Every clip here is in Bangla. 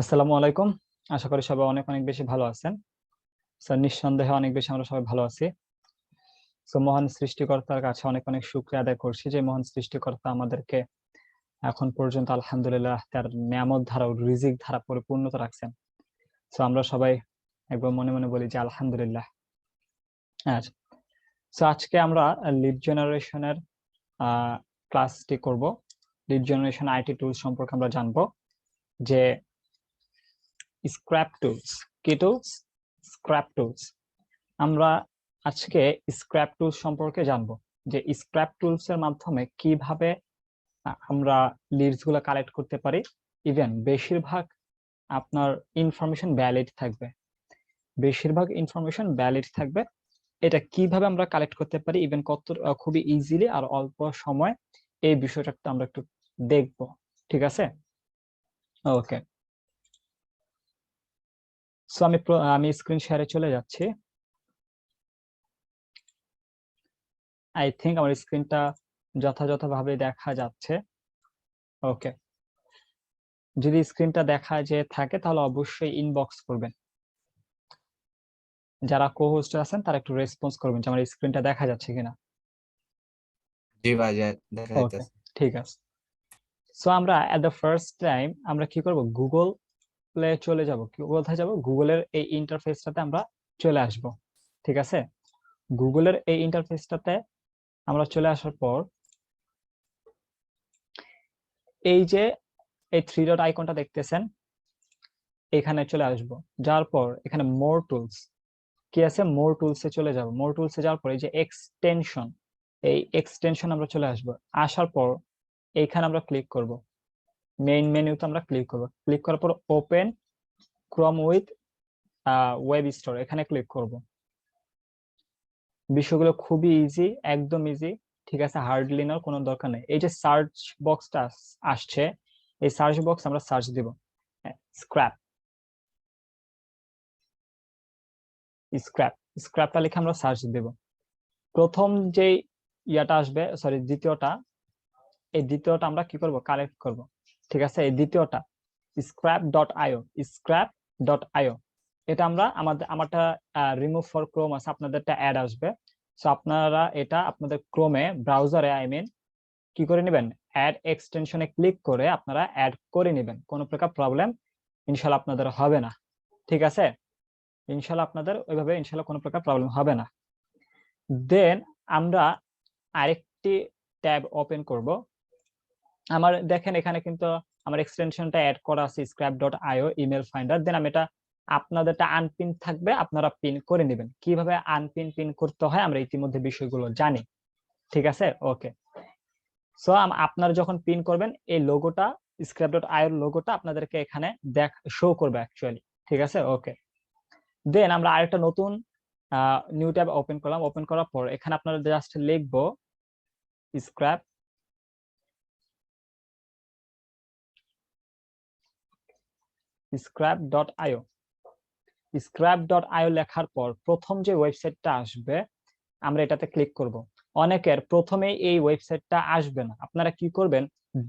আসসালামু আলাইকুম। আশা করি সবাই অনেক অনেক বেশি ভালো আছেন। স্যার, নিঃসন্দেহে অনেক বেশি আমরা সবাই ভালো আছি। সো মহান সৃষ্টিকর্তার কাছে অনেক অনেক শুকরিয়া আদায় করছি যে মহান সৃষ্টিকর্তা আমাদেরকে এখন পর্যন্ত আলহামদুলিল্লাহ তার নিয়ামত ধারা ও রিজিক ধারা পরিপূর্ণতা রাখছেন। সো আমরা সবাই একবার মনে মনে বলি যে আলহামদুলিল্লাহ। আচ্ছা, সো আজকে আমরা লিড জেনারেশনের ক্লাসটি করব। লিড জেনারেশন আইটি টুলস সম্পর্কে আমরা জানবো যে স্ক্র্যাপ টুলস কি টুলস, স্ক্র্যাপ টুলস। আমরা আজকে স্ক্র্যাপ টুলস সম্পর্কে জানবো যে স্ক্র্যাপ টুলস এর মাধ্যমে কিভাবে আমরা লিডস গুলো কালেক্ট করতে পারি। ইভেন বেশিরভাগ আপনার ইনফরমেশন ভ্যালিড থাকবে, এটা কিভাবে আমরা কালেক্ট করতে পারি, ইভেন কত খুবই ইজিলি আর অল্প সময়, এই বিষয়টা আমরা একটু দেখবো। ঠিক আছে, ওকে। সো আমি স্ক্রিন শেয়ারে চলে যাচ্ছি। আই থিঙ্ক আমার স্ক্রিনটা যথাযথভাবে দেখা যাচ্ছে। ওকে, যদি স্ক্রিনটা দেখা যে থাকে তাহলে অবশ্যই ইনবক্স করবেন। যারা কো হোস্ট আছেন তারা একটু রেসপন্স করবেন যে আমার স্ক্রিনটা দেখা যাচ্ছে কিনা। জি ভাই, দেখা ওকে, যাচ্ছে। ঠিক আছে। সো আমরা এট দ্য ফার্স্ট টাইম আমরা কি করব, গুগল প্লে চলে যাব। কোথায় যাব? গুগলের এই ইন্টারফেসটাতে আমরা চলে আসব। ঠিক আছে, গুগলের এই ইন্টারফেসটাতে আমরা চলে আসার পর এই যে এই থ্রি ডট আইকনটা দেখতেছেন, এখানে চলে আসব। যাওয়ার পর এখানে মোর টুলস কি আছে, মোর টুলসে চলে যাব। মোর টুলসে যাওয়ার পর এই যে এক্সটেনশন, এই এক্সটেনশন আমরা চলে আসব। আসার পর এইখানে আমরা ক্লিক করব, মেইন মেনুতে আমরা ক্লিক করব। ক্লিক করার পর open Chrome with web store, এখানে ক্লিক করব। বিষয়গুলো খুবই ইজি, একদম ইজি। ঠিক আছে, হার্ডলি নেওয়ার কোনো দরকার নেই। এই যে সার্চ বক্সটা আসছে, এই সার্চ বক্স আমরা সার্চ দিব স্ক্র্যাপ, স্ক্র্যাপটা লিখে আমরা সার্চ দেব। প্রথম যে ইয়াটা আসবে, সরি দ্বিতীয়টা, এই দ্বিতীয়টা আমরা কি করব, কালেক্ট করব। ঠিক আছে, এই দ্বিতীয়টা scrap.io, scrap.io, এটা আমরা আমারটা রিমুভ ফর ক্রোম আছে, আপনাদেরটা অ্যাড আসবে। সো আপনারা এটা আপনাদের ক্রোমে ব্রাউজারে কি করে নেবেন, অ্যাড এক্সটেনশনে ক্লিক করে আপনারা অ্যাড করে নেবেন। কোনো প্রকার প্রবলেম ইনশাল্লাহ আপনাদের হবে না। ঠিক আছে, ইনশাল্লাহ আপনাদের ওইভাবে ইনশাল্লাহ কোনো প্রকার প্রবলেম হবে না। দেন আমরা আরেকটি ট্যাব ওপেন করব। আমার দেখেন এখানে কিন্তু আমার এক্সটেনশনটা অ্যাড করা আছে scrap.io ইমেল ফাইন্ডার। দেন আমি এটা, আপনাদেরটা আনপিন থাকবে, আপনারা পিন করে নেবেন। কিভাবে পিন করতে হয় আমরা ইতিমধ্যে বিষয়গুলো জানি। ঠিক আছে, ওকে। সো আপনারা যখন পিন করবেন এই লোগোটা, scrap.io লোগোটা আপনাদেরকে এখানে শো করবে অ্যাকচুয়ালি। ঠিক আছে, ওকে। দেন আমরা আরেকটা নতুন নিউ ট্যাব ওপেন করলাম। ওপেন করার পর এখানে আপনারা জাস্ট লিখবো স্ক্র্যাপ scrap.io। scrap.io লেখার পর প্রথম যে ওয়েবসাইটটা আসবে আমরা এটাতে ক্লিক করব। অনেকের প্রথমে এই ওয়েবসাইটটা আসবে না, আপনারা কি করবেন,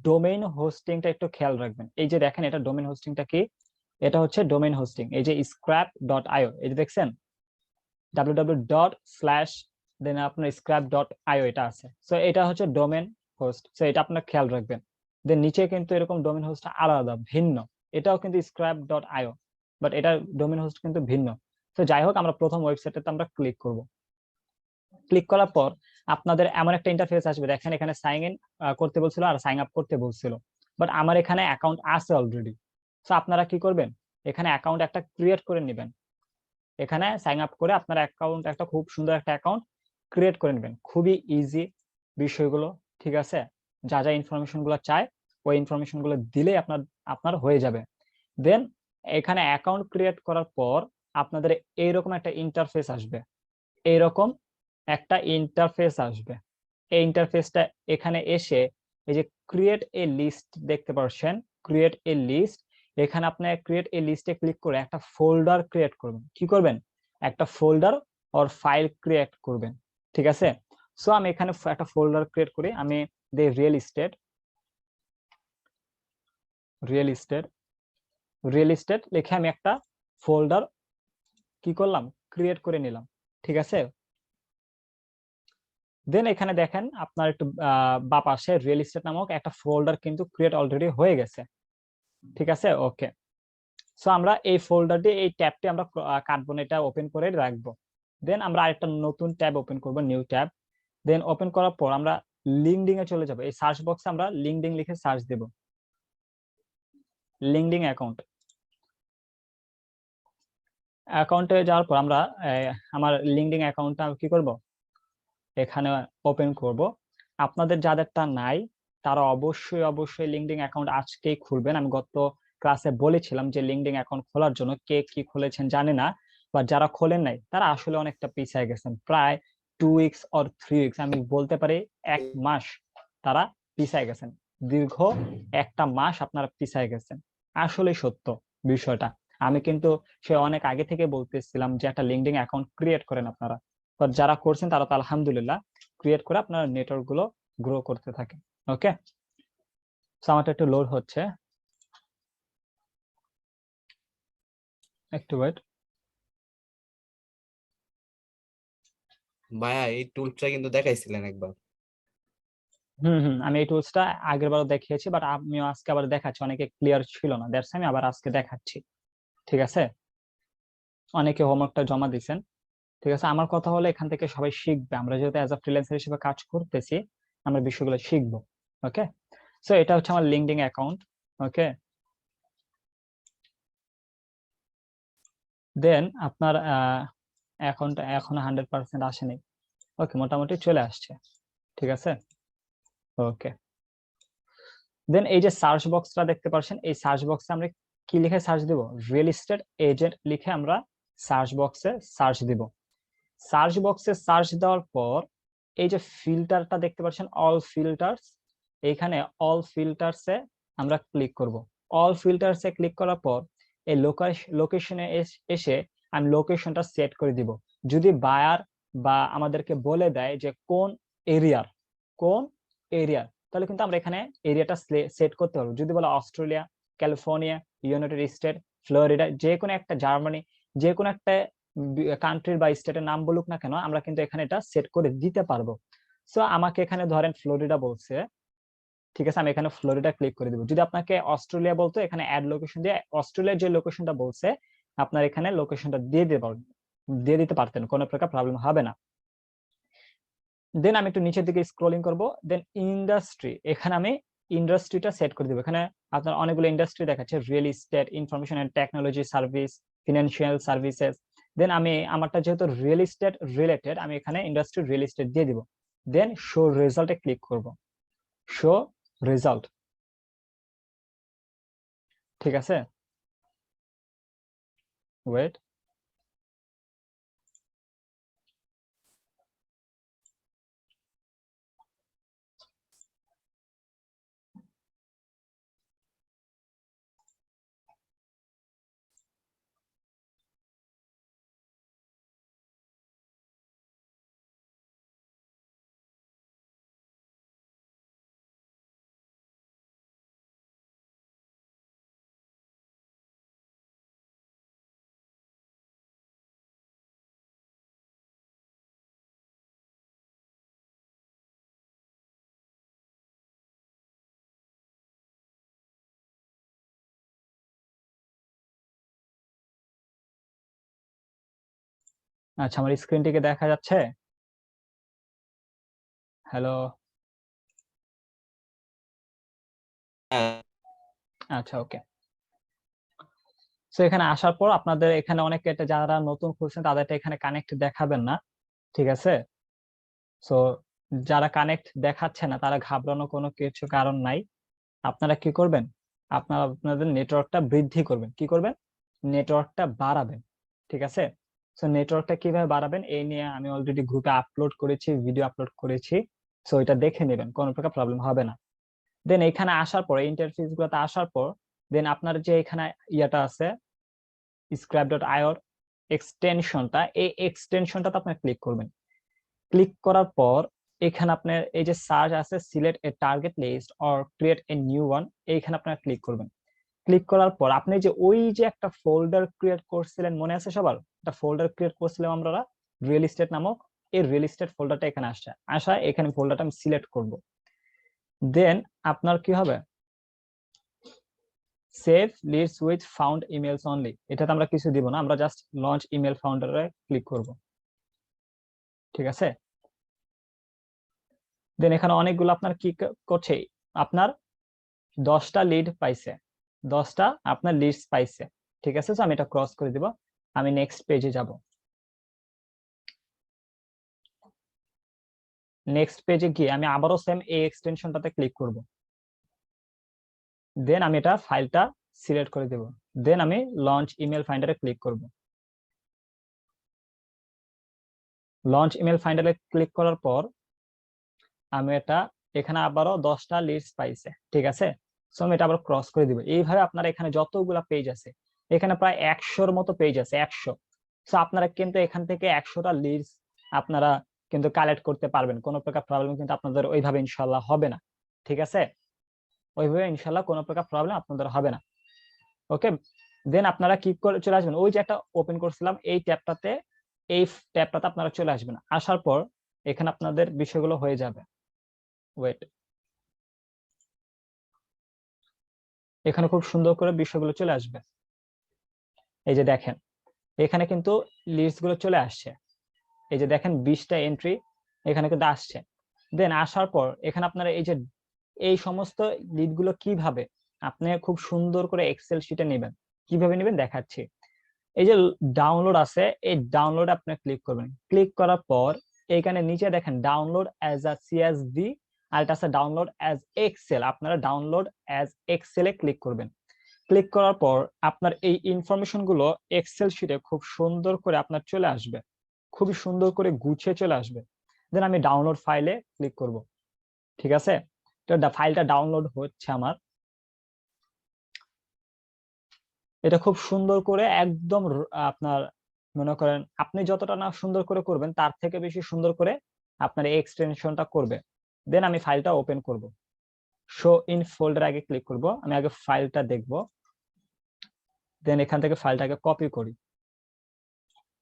ডোমেইন হোস্টিংটা একটু খেয়াল রাখবেন। এই যে দেখেন এটা ডোমেইন হোস্টিংটা কি, এটা হচ্ছে ডোমেইন হোস্টিং। এই যে scrap.io, এই যে দেখছেন www. দেন আপনার scrap.io এটা আছে। সো এটা হচ্ছে ডোমেইন হোস্ট, সো এটা আপনার খেয়াল রাখবেন। দেন নিচে কিন্তু এরকম ডোমেইন হোস্ট আলাদা ভিন্ন, এটাও কিন্তু scrap.io, বাট এটা ডোমেইন হোস্ট কিন্তু ভিন্ন। তো যাই হোক, আমরা প্রথম ওয়েবসাইটটাতে আমরা ক্লিক করব। ক্লিক করার পর আপনাদের এমন একটা ইন্টারফেস আসবে, দেখেন এখানে সাইন ইন করতে বলছিল আর সাইন আপ করতে বলছিল, বাট আমার এখানে অ্যাকাউন্ট আছে অলরেডি। সো আপনারা কি করবেন, এখানে অ্যাকাউন্ট একটা ক্রিয়েট করে নেবেন। এখানে সাইন আপ করে আপনার অ্যাকাউন্ট, একটা খুব সুন্দর একটা অ্যাকাউন্ট ক্রিয়েট করে নেবেন। খুবই ইজি বিষয়গুলো। ঠিক আছে, যা যা ইনফরমেশন গুলো চায় ওই ইনফরমেশন গুলো দিলেই আপনার হয়ে যাবে। দেন এখানে অ্যাকাউন্ট ক্রিয়েট করার পর আপনাদের এইরকম একটা ইন্টারফেস আসবে, এইরকম একটা ইন্টারফেস আসবে। এই ইন্টারফেসটা এখানে এসে এই যে ক্রিয়েট এ লিস্ট দেখতে পাচ্ছেন, ক্রিয়েট এ লিস্ট, এখানে আপনি ক্রিয়েট এ লিস্টে ক্লিক করে একটা ফোল্ডার ক্রিয়েট করবেন। কি করবেন, একটা ফোল্ডার অর ফাইল ক্রিয়েট করবেন। ঠিক আছে, সো আমি এখানে একটা ফোল্ডার ক্রিয়েট করি, আমি রিয়েল এস্টেট রিয়েল এস্টেট লিখে আমি একটা ফোল্ডার কি করলাম, ক্রিয়েট করে নিলাম। ঠিক আছে, দেন এখানে দেখেন আপনার একটু বা পাশে রিয়েল এস্টেট নামক একটা ফোল্ডার কিন্তু ক্রিয়েট অলরেডি হয়ে গেছে। ঠিক আছে, ওকে। সো আমরা এই ফোল্ডারটি, এই ট্যাবটি আমরা কাটবো না, এটা ওপেন করে রাখবো। দেন আমরা আরেকটা নতুন ট্যাব ওপেন করব, নিউ ট্যাব। দেন ওপেন করার পর আমরা লিঙ্কডিন এ চলে যাব। এই সার্চ বক্সে আমরা লিঙ্কডিন লিখে সার্চ দেব, লিঙ্কডিন অ্যাকাউন্ট। অ্যাকাউন্টে যাওয়ার পর আমরা আমার লিঙ্কডিন অ্যাকাউন্টটা কি করব, এখানে ওপেন করব। আপনাদের যাদেরটা নাই তারা অবশ্যই অবশ্যই লিঙ্কডিন অ্যাকাউন্ট আজকেই খুলবেন। আমি গত ক্লাসে বলেছিলাম যে লিঙ্কডিন অ্যাকাউন্ট খোলার জন্য কে কি খুলেছেন জানি না, বা যারা খোলেন নাই তারা আসলে অনেকটা পিছিয়ে গেছেন, প্রায় 2 উইকস অর 3 উইকস, আমি বলতে পারি 1 মাস তারা পিছিয়ে গেছেন। দীর্ঘ 1 মাস আপনারা পিছিয়ে গেছেন, আসলে সত্য বিষয়টা। আমি কিন্তু সে অনেক আগে থেকে বলতেছিলাম যে একটা লিঙ্কডিন অ্যাকাউন্ট ক্রিয়েট করেন আপনারা। তো যারা করছেন তারা তো আলহামদুলিল্লাহ, ক্রিয়েট করে আপনার নেটওয়ার্ক গুলো গ্রো করতে থাকে। ওকে, সো আমারটা একটু লোড হচ্ছে, একটু ওয়েট। ভাইয়া এই টুলসটা কিন্তু দেখাইছিলেন একবার। আমি এই টুলসটা আগের বারও দেখিয়েছি, বাট আমিও আজকে আবার দেখাচ্ছি, অনেকে ক্লিয়ার ছিল না, দ্যাটস আমি আবার আজকে দেখাচ্ছি। ঠিক আছে, অনেকে হোমওয়ার্কটা জমা দিয়েছেন। ঠিক আছে, আমার কথা হলো এখান থেকে সবাই শিখবে, আমরা যেহেতু অ্যাজ আ ফ্রিল্যান্সার হিসেবে কাজ করতেছি, আমরা বিষয়গুলো শিখবো। ওকে, সো এটা হচ্ছে আমার লিঙ্কডিন অ্যাকাউন্ট। ওকে, দেন আপনার অ্যাকাউন্টটা এখনো 100% আসেনি। ওকে, মোটামুটি চলে আসছে। ঠিক আছে, ওকে। দেন এই যে সার্চ বক্সটা দেখতে পাচ্ছেন, এই সার্চ বক্সে আমরা কি লিখে সার্চ দিব, রিয়েল এস্টেট এজেন্ট লিখে আমরা সার্চ বক্সে সার্চ দিব। সার্চ বক্সে সার্চ দেওয়ার পর এই যে ফিল্টারটা দেখতে পাচ্ছেন, অল ফিল্টার্স, এইখানে অল ফিল্টারসে আমরা ক্লিক করব। অল ফিল্টারসে ক্লিক করার পর এই লোকেশনে এসে আমি লোকেশনটা সেট করে দিব। যদি বায়ার বা আমাদেরকে বলে দেয় যে কোন এরিয়ার, কোন এরিয়ার, তাহলে কিন্তু আমরা এখানে এরিয়াটা সেট করতে পারবো। যদি বলে Australia, California, United state, Florida, যে কোনো একটা, জার্মানি, যে কোনো একটা কান্ট্রির বা স্টেটের নাম বলুক না কেন, আমরা কিন্তু এখানে এটা সেট করে দিতে পারবো। সো আমাকে এখানে ধরেন ফ্লোরিডা বলছে, ঠিক আছে, আমি এখানে ফ্লোরিডা ক্লিক করে দিব। যদি আপনাকে অস্ট্রেলিয়া বলতো, এখানে অ্যাড লোকেশন দিয়ে অস্ট্রেলিয়ার যে লোকেশনটা বলছে আপনার এখানে লোকেশনটা দিয়ে দিতে পারতেন, কোনো প্রকার প্রবলেম হবে না। দেন আমি একটু নিচের দিকে স্ক্রলিং করব। দেন ইন্ডাস্ট্রি, এখানে আমি ইন্ডাস্ট্রিটা সেট করে দিব। এখানে আপনার অনেকগুলো ইন্ডাস্ট্রি দেখাচ্ছে, real estate, information and technology service, financial services. Then আমি আমারটা যেহেতু রিয়েল এস্টেট রিলেটেড, আমি এখানে ইন্ডাস্ট্রি রিয়েল এস্টেট দিয়ে দিব। দেন শো রেজাল্টে ক্লিক করব, শো রেজাল্ট। ঠিক আছে, ওয়েট। আচ্ছা, আমার স্ক্রিনটিকে দেখা যাচ্ছে? হ্যালো? হ্যাঁ, আচ্ছা, ওকে। সো এখানে আসার পর আপনাদের এখানে অনেকে, এটা যারা নতুন খুলছেন তাদেরটা এখানে কানেক্ট দেখাবেন না। ঠিক আছে, সো যারা কানেক্ট দেখাচ্ছে না তারা ঘাবড়ানোর কোনো কিছু কারণ নাই। আপনারা কি করবেন, আপনারা আপনাদের নেটওয়ার্কটা বৃদ্ধি করবেন। কি করবেন, নেটওয়ার্কটা বাড়াবেন। ঠিক আছে, সো নেটওয়ার্কটা কিভাবে বাড়াবেন এই নিয়ে আমি অলরেডি গ্রুপে আপলোড করেছি, ভিডিও আপলোড করেছি। সো এটা দেখে নেবেন, কোনো প্রকার প্রবলেম হবে না। দেন এখানে আসার পর, ইন্টারফেস গুলোতে আসার পর, দেন আপনার যে এখানে ইয়াটা আছে, scribe.io এক্সটেনশনটা, এই এক্সটেনশনটাতে আপনি ক্লিক করবেন। ক্লিক করার পর এখানে আপনার এই যে সার্চ আছে, select a target list or create a new one, এইখানে আপনারা ক্লিক করবেন। ক্লিক করার পর আপনি যে ওই যে একটা ফোল্ডার ক্রিয়েট করছিলেন, মনে আছে সবার? একটা ফোল্ডার ক্রিয়েট করছিলাম আমরা রিয়েল এস্টেট নামক, এই রিয়েল এস্টেট ফোল্ডারটা এখানে আসা এখানে ফোল্ডারটা আমি সিলেক্ট করব। দেন আপনার কি হবে, save leads with found emails only, এটাতে আমরা কিছু দিব না, আমরা জাস্ট লঞ্চ ইমেল ফাউন্ডারে ক্লিক করব। ঠিক আছে, দেন এখানে অনেকগুলো আপনার কি করছে, আপনার 10টা লিড পাইছে, 10টা আপনার লিডস পাইছে। ঠিক আছে, আমি এটা ক্রস করে দিব, আমি নেক্সট পেজে যাব। নেক্সট পেজে গিয়ে আমি আবারও সেম এই এক্সটেনশনটাতে ক্লিক করব। দেন আমি এটা ফাইলটা সিলেক্ট করে দেব। দেন আমি লঞ্চ ইমেল ফাইন্ডারে ক্লিক করব। লঞ্চ ইমেল ফাইন্ডারে ক্লিক করার পর আমি এটা এখানে আবারও 10টা লিডস পাইছে। ঠিক আছে, সো আমি এটা আবার ক্রস করে দিব। এইভাবে আপনারা এখানে যতগুলা পেজ আছে, এখানে প্রায় 100-র মতো পেজ আছে, 100। সো আপনারা কিন্তু এখান থেকে 100টা লিডস আপনারা কিন্তু কালেক্ট করতে পারবেন, কোনো প্রকার প্রবলেম কিন্তু আপনাদের ওইভাবে ইনশাল্লাহ হবে না। ঠিক আছে, ওইভাবে ইনশাল্লাহ কোনো প্রকার প্রবলেম আপনাদের হবে না। ওকে, দেন আপনারা কি করে চলে আসবেন, ওই যে একটা ওপেন করছিলাম এই ট্যাবটাতে, এই ট্যাবটাতে আপনারা চলে আসবেন। আসার পর এখানে আপনাদের বিষয়গুলো হয়ে যাবে। ওয়েট, এখানে খুব সুন্দর করে বিষয়গুলো চলে আসবে। এই যে দেখেন এখানে কিন্তু লিস্ট গুলো চলে আসছে, এই যে দেখেন 20টা এন্ট্রি এখানে কিন্তু আসছে। দেন আসার পর এখানে আপনারা এই যে এই সমস্ত লিড গুলো কিভাবে আপনি খুব সুন্দর করে এক্সেল শিটে নেবেন, কিভাবে নেবেন দেখাচ্ছি। এই যে ডাউনলোড আছে, এই ডাউনলোড আপনি ক্লিক করবেন। ক্লিক করার পর এখানে নিচে দেখেন ডাউনলোড অ্যাজ আ সিএসভি, আর এটা আছে ডাউনলোড অ্যাজ এক্সেল। আপনারা ডাউনলোড অ্যাজ এক্সেলে ক্লিক করবেন। ক্লিক করার পর আপনার এই ইনফরমেশন গুলো এক্সেল শিটে খুব সুন্দর করে আপনার চলে আসবে, খুবই সুন্দর করে গুছিয়ে চলে আসবে। দেন আমি ডাউনলোড ফাইলে ক্লিক করব। ঠিক আছে, তো ফাইলটা ডাউনলোড হচ্ছে আমার। এটা খুব সুন্দর করে একদম আপনার মনে করেন আপনি যতটা না সুন্দর করে করবেন তার থেকে বেশি সুন্দর করে আপনার এই এক্সটেনশনটা করবে। দেন আমি ফাইলটা ওপেন করব। শো ইন ফোল্ডার আগে ক্লিক করব, আমি আগে ফাইলটা দেখব। দেন এখান থেকে ফাইলটাকে কপি করি।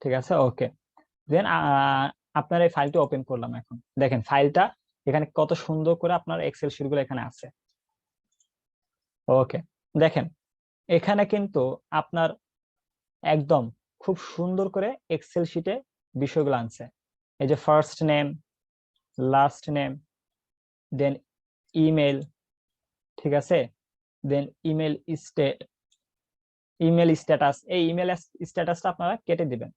ঠিক আছে, ওকে। দেন আপনার এই ফাইলটা ওপেন করলাম। এখন দেখেন ফাইলটা এখানে কত সুন্দর করে আপনার এক্সেল শিটগুলো এখানে আছে। ওকে, দেখেন এখানে কিন্তু আপনার একদম খুব সুন্দর করে এক্সেল শিটে বিষয়গুলো আনছে। এই যে ফার্স্ট নেম, লাস্ট নেম, দেন ইমেল। ঠিক আছে, দেন ইমেল স্ট্যাটাস, এই ইমেল স্ট্যাটাসটা আপনারা কেটে দিবেন।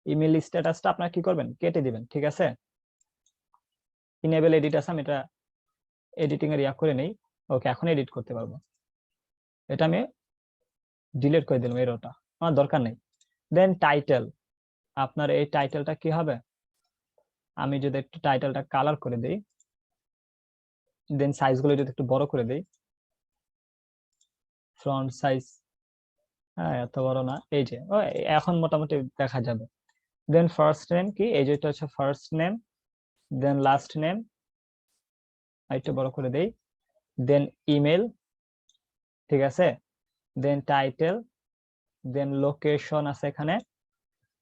ইমেল স্ট্যাটাসটা আপনারা কি করবেন, কেটে দিবেন। ঠিক আছে, ইনেবল এডিট আছে, আমি এটা এডিটিং এর ইয়া করে নেই। ওকে, এখন এডিট করতে পারবো। এটা আমি ডিলিট করে দিলাম, এরোটা আমার দরকার নেই। দেন টাইটেল, আপনার এই টাইটেলটা কি হবে, আমি যদি একটু টাইটেলটা কালার করে দিই, দেন সাইজ গুলো যদি একটু বড় করে দিই, ফ্রন্ট সাইজ, হ্যাঁ এত বড় না, এই যে এখন মোটামুটি দেখা যাবে। দেন ফার্স্ট নেম কি, এই যেটা হচ্ছে ফার্স্ট নেম, দেন লাস্ট নেম একটু বড় করে দেই, দেন ইমেল। ঠিক আছে, দেন টাইটেল, দেন লোকেশন আছে এখানে,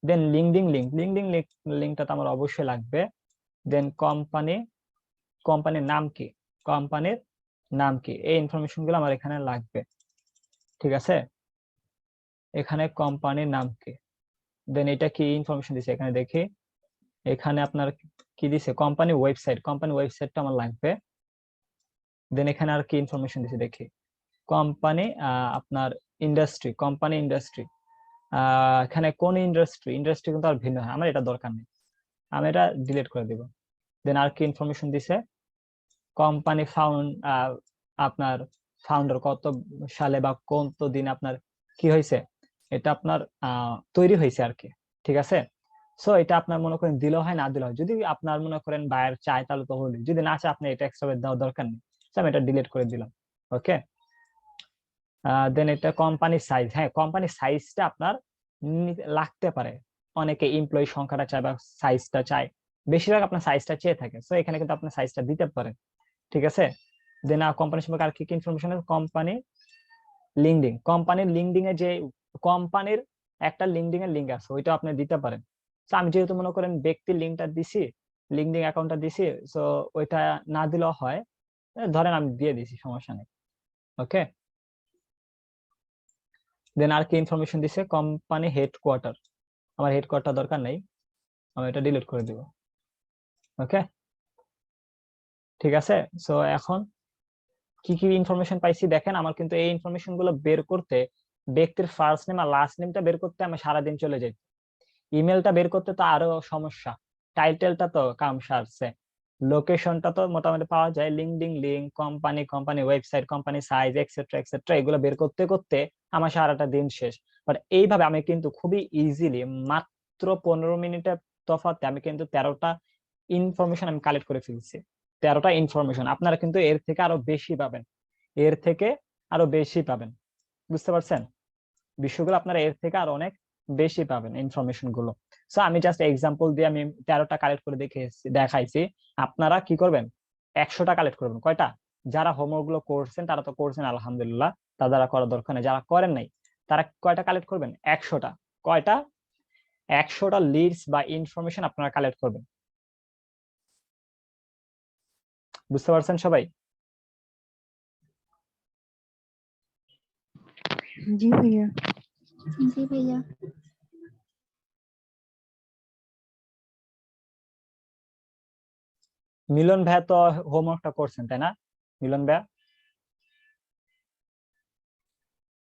দেন লিঙ্কটা তো আমার অবশ্যই লাগবে। দেন কোম্পানির নাম কি, কোম্পানির নাম কি, এই ইনফরমেশন গুলো আমার এখানে লাগবে। ঠিক আছে, এখানে কোম্পানির নাম কি, দেন এটা কি ইনফরমেশন দিছে এখানে দেখি, এখানে আপনার কি দিছে, কোম্পানি ওয়েবসাইটটা আমার লাগবে। দেন এখানে আর কি ইনফরমেশন দিছে দেখি, কোম্পানি আপনার কোম্পানি ইন্ডাস্ট্রি, এখানে কোন ইন্ডাস্ট্রি কিন্তু আর ভিন্ন হয়, আমার এটা দরকার নেই, আমি এটা ডিলিট করে দিব। দেন আর কি ইনফরমেশন দিছে, কোম্পানি আপনার ফাউন্ডার কত সালে বা কত দিন আপনার কি হয়েছে, এটা আপনার তৈরি হয়েছে আর কি। ঠিক আছে, সো এটা আপনার মনে করেন দিল হয় না দিল হয়, যদি আপনার মনে করেন বায়ার চায় তাহলে তো হলো, যদি না চায় আপনি এটা এক্সট্রা দেওয়ার দরকার নেই। আমি এটা ডিলিট করে দিলাম। ওকে, দেন এটা কোম্পানি সাইজ, হ্যাঁ কোম্পানি সাইজটা আপনার লাগতে পারে, অনেকে এমপ্লয়ি সংখ্যাটা চায় বা সাইজটা চায়, বেশিরভাগ আপনার সাইজটা চেয়ে থাকে, সো এখানে কিন্তু আপনার সাইজটা দিতে পারেন। ঠিক আছে, দেন কোম্পানি সম্পর্কে আর কি কি ইনফরমেশন আছে, কোম্পানি লিঙ্কডিন, কোম্পানির লিঙ্কডিন এ যে কোম্পানির একটা লিঙ্কডিন এর লিঙ্ক আছে ওইটা আপনি দিতে পারেন। তো আমি যেহেতু মনে করেন ব্যক্তির লিঙ্কটা দিছি, লিঙ্কডিন অ্যাকাউন্টটা দিছি, সো ওইটা না দিলেও হয়, ধরেন আমি দিয়ে দিছি, সমস্যা নেই। ওকে, দেন আর কি ইনফরমেশন দিছে, কোম্পানি হেডকোয়ার্টার, আমার হেডকোয়ার্টার দরকার নেই, আমি এটা ডিলিট করে দিব। ওকে, ঠিক আছে। সো এখন কি কি ইনফরমেশন পাইছি দেখেন, আমার কিন্তু এই ইনফরমেশন গুলো বের করতে, ব্যক্তির ফার্স্ট নেম আর লাস্ট নেমটা বের করতে আমার সারাদিন চলে যায়। ইমেলটা বের করতে তো আরো সমস্যা, টাইটেলটা তো কাম সারছে, লোকেশনটা তো মোটামুটি পাওয়া যায়, LinkedIn link, company, company website, company size, etcetera etcetera, এগুলো বের করতে করতে আমার সারাটা দিন শেষ। বাট এইভাবে আমি কিন্তু খুবই ইজিলি মাত্র 15 মিনিটের তফাতে আমি কিন্তু 13টা ইনফরমেশন আমি কালেক্ট করে ফেলছি। 13টা ইনফরমেশন, আপনারা কিন্তু এর থেকে আরো বেশি পাবেন, এর থেকে আরো বেশি পাবেন, বুঝতে পারছেন বিষয়গুলো, আপনারা এর থেকে আরো অনেক বেশি পাবেন ইনফরমেশন গুলো। সো আমি জাস্ট এক্সাম্পল দিয়ে আমি 13টা কালেক্ট করে দেখাইছি। আপনারা কি করবেন, 100টা কালেক্ট করবেন। কয়টা? যারা হোমওয়ার্ক গুলো করছেন তারা তো করছেন আলহামদুলিল্লাহ, তারা করার দরকার নেই, যারা করেন নাই তারা কয়টা কালেক্ট করবেন? 100টা। কয়টা? 100টা লিডস বা ইনফরমেশন আপনারা কালেক্ট করবেন। বুঝতে পারছেন সবাই? জি ভাইয়া। জি ভাইয়া। মিলন ভাইয়া তো হোমওয়ার্কটা করছেন তাই না? মিলন ভাইয়া?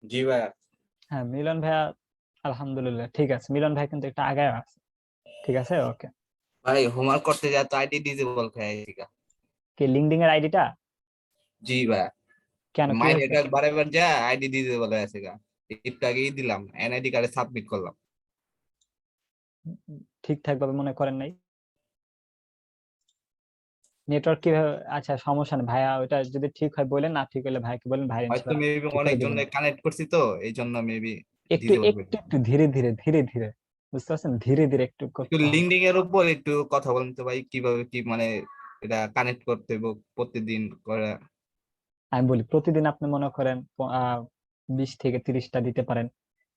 জি ভাইয়া। হ্যাঁ মিলন ভাইয়া, আলহামদুলিল্লাহ ঠিক আছে, মিলন ভাই কিন্তু একটু আগে আছে। ঠিক আছে, ওকে। ভাই হোমওয়ার্ক করতে যা তো আইডি ডিজেবল খাই গা। কি লিঙ্কডিন এর আইডিটা? জি ভাইয়া, কেন, কি মাইর হয়েছে? এটা বারেবার যা আইডি ডিজেবল হয়ে আছে গা। একটু আগেই দিলাম, এনআইডি কার্ডে সাবমিট করলাম। ঠিকঠাক ভাবে মনে করেন নাই? নেটওয়ার্ক কিভাবে? আচ্ছা সমস্যা নেই ভাইয়া, ওইটা যদি ঠিক হয় বলেন, না ঠিক হলে ভাইকে বলেন, ভাই হয়তো ইনশাআল্লাহ মেবি ঠিক অনেক করে দিব। জনের কানেক্ট করছি তো এই জন্য মেবি একটু ডিজেবল একটু একটু ধীরে ধীরে ধীরে ধীরে, বুঝতে পারছেন, ধীরে ধীরে একটু একটু করতে হবে। লিঙ্কডিন এর উপর একটু কথা বলেন তো ভাই, কিভাবে কি মানে এটা কানেক্ট করতে হবে প্রতিদিন করে। আমি বলি, প্রতিদিন আপনি মনে করেন 20 থেকে 30টা দিতে পারেন।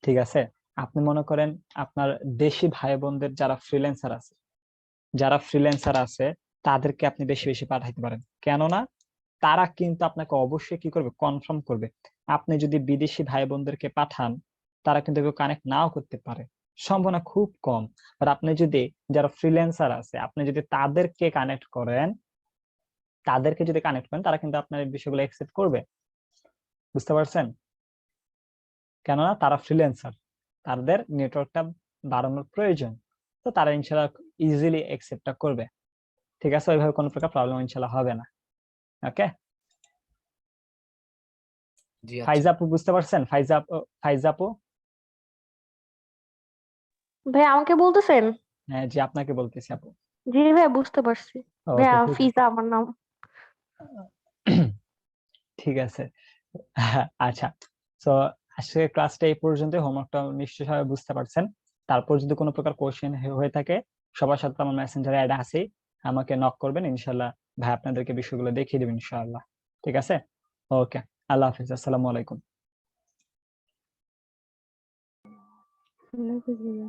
ঠিক আছে, আপনি মনে করেন আপনার দেশি ভাই বোনদের যারা ফ্রিল্যান্সার আছে, যারা ফ্রিল্যান্সার আছে তাদেরকে আপনি বেশি বেশি পাঠাইতে পারেন, কেননা তারা কিন্তু আপনাকে অবশ্যই কি করবে, কনফার্ম করবে। আপনি যদি বিদেশি ভাই বোনদেরকে পাঠান, তারা কিন্তু কানেক্ট নাও করতে পারে, সম্ভাবনা খুব কম। আর আপনি যদি, যারা ফ্রিল্যান্সার আছে, আপনি যদি তাদেরকে কানেক্ট করেন, তারা কিন্তু আপনার এই বিষয়গুলো একসেপ্ট করবে, বুঝতে পারছেন, কেননা তারা ফ্রিল্যান্সার, তাদের নেটওয়ার্কটা বাড়ানোর প্রয়োজন, তো তারা ইনশাল্লাহ ইজিলি একসেপ্টটা করবে। ঠিক আছে, ওইভাবে কোনো প্রকার প্রবলেম ইনশাল্লাহ হবে না। ওকে, জি আচ্ছা। ফাইজা আপু বুঝতে পারছেন? ফাইজা আপু, ফাইজা আপু? ভাই আমাকে বলতেছেন? হ্যাঁ জি, আপনাকে বলতেছি আপু। জি ভাইয়া, বুঝতে পারছি। ওকে ভাইয়া ঠিক আছে। ফিজা আমার নাম। ঠিক আছে। আচ্ছা, তো আজকে ক্লাসটা এই পর্যন্ত, হোমওয়ার্কটা নিশ্চয়ই সবাই বুঝতে পারছেন। তারপর যদি কোনো প্রকার কোশ্চেন হয়ে থাকে, সবার সাথে আমার মেসেঞ্জারে অ্যাড আছে, আমাকে নক করবেন, ইনশাল্লাহ ভাই আপনাদেরকে বিষয়গুলো দেখিয়ে দেবেন ইনশাআল্লাহ। ঠিক আছে, ওকে, আল্লাহ হাফিজ, আসসালামু আলাইকুম। আল্লাহ হাফেজ ভাইয়া।